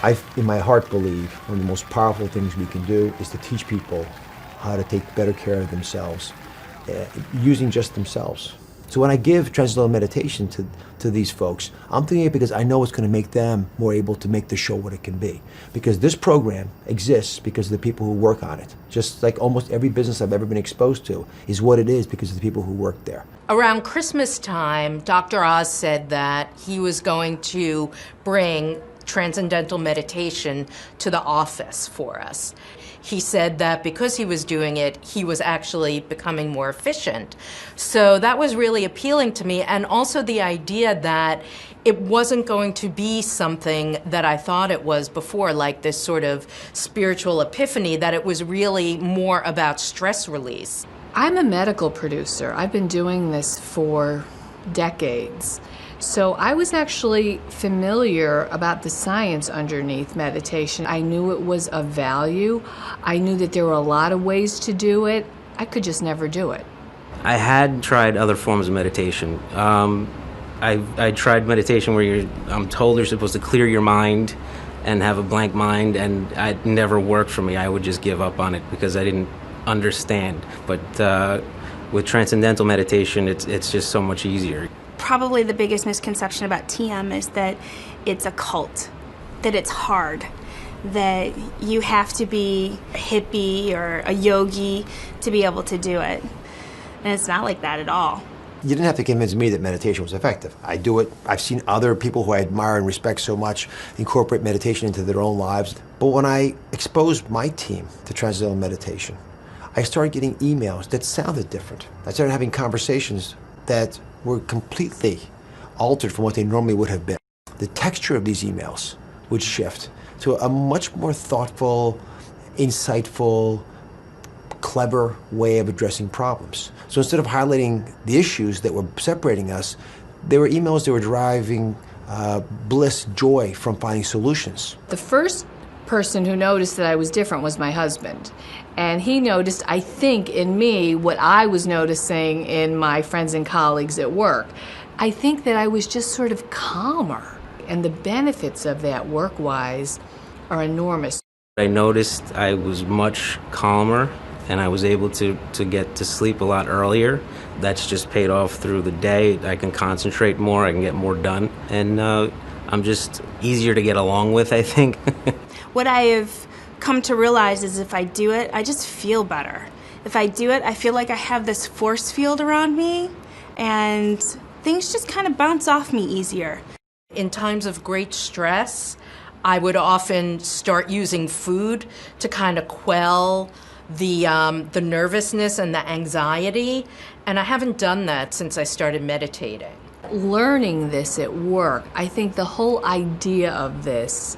I, in my heart, believe one of the most powerful things we can do is to teach people how to take better care of themselves, using just themselves. So when I give transcendental meditation to these folks, I'm doing it because I know it's going to make them more able to make the show what it can be. Because this program exists because of the people who work on it. Just like almost every business I've ever been exposed to is what it is because of the people who work there. Around Christmas time, Dr. Oz said that he was going to bring transcendental meditation to the office for us. He said that because he was doing it, he was actually becoming more efficient. So that was really appealing to me, and also the idea that it wasn't going to be something that I thought it was before, like this sort of spiritual epiphany, that it was really more about stress release. I'm a medical producer. I've been doing this for decades. So I was actually familiar about the science underneath meditation. I knew it was of value. I knew that there were a lot of ways to do it. I could just never do it. I had tried other forms of meditation. I tried meditation where I'm told you're supposed to clear your mind and have a blank mind, and it never worked for me. I would just give up on it because I didn't understand. But with transcendental meditation, it's just so much easier. Probably the biggest misconception about TM is that it's a cult, that it's hard, that you have to be a hippie or a yogi to be able to do it. And it's not like that at all. You didn't have to convince me that meditation was effective. I do it. I've seen other people who I admire and respect so much incorporate meditation into their own lives. But when I exposed my team to transcendental meditation, I started getting emails that sounded different. I started having conversations that were completely altered from what they normally would have been. The texture of these emails would shift to a much more thoughtful, insightful, clever way of addressing problems. So instead of highlighting the issues that were separating us, there were emails that were deriving bliss, joy from finding solutions. The first person who noticed that I was different was my husband. And he noticed, I think, in me what I was noticing in my friends and colleagues at work. I think that I was just sort of calmer. And the benefits of that work-wise are enormous. I noticed I was much calmer and I was able to get to sleep a lot earlier. That's just paid off through the day. I can concentrate more, I can get more done. And I'm just easier to get along with, I think. What I have come to realize is if I do it, I just feel better. If I do it, I feel like I have this force field around me and things just kind of bounce off me easier. In times of great stress, I would often start using food to kind of quell the nervousness and the anxiety, and I haven't done that since I started meditating. Learning this at work, I think the whole idea of this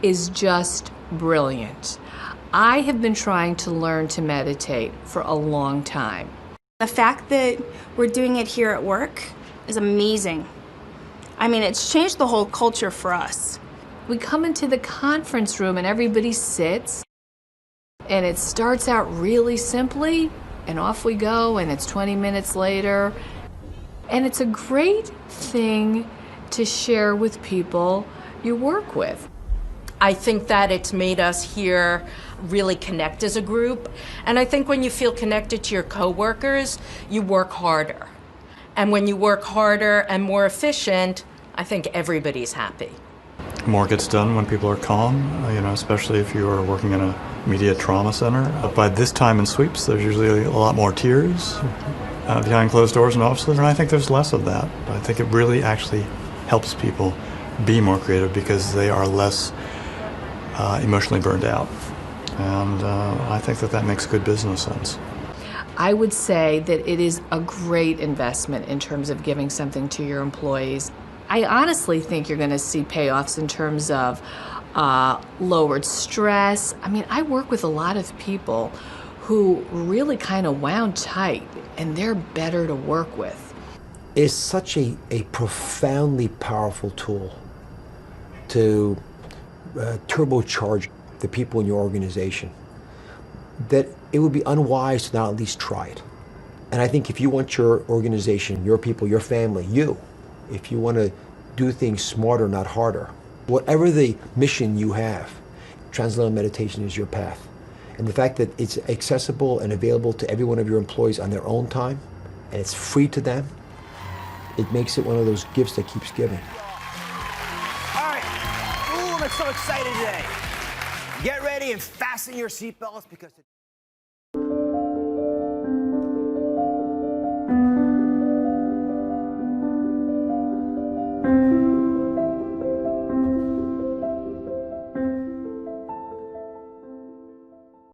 is just brilliant. I have been trying to learn to meditate for a long time. The fact that we're doing it here at work is amazing. I mean, it's changed the whole culture for us. We come into the conference room and everybody sits, and it starts out really simply, and off we go, and it's 20 minutes later. And it's a great thing to share with people you work with. I think that it's made us here really connect as a group. And I think when you feel connected to your coworkers, you work harder. And when you work harder and more efficient, I think everybody's happy. More gets done when people are calm, especially if you are working in a immediate trauma center. By this time in sweeps, there's usually a lot more tears behind closed doors in offices, and I think there's less of that. I think it really actually helps people be more creative because they are less emotionally burned out. And I think that makes good business sense. I would say that it is a great investment in terms of giving something to your employees. I honestly think you're going to see payoffs in terms of lowered stress. I mean, I work with a lot of people who really kind of wound tight, and they're better to work with. It's such a profoundly powerful tool to turbocharge the people in your organization that it would be unwise to not at least try it. And I think if you want your organization, your people, your family, if you want to do things smarter, not harder, Whatever the mission you have, transcendental meditation is your path. And the fact that it's accessible and available to every one of your employees on their own time, and it's free to them, it makes it one of those gifts that keeps giving. All right. Ooh, I'm so excited today. Get ready and fasten your seatbelts because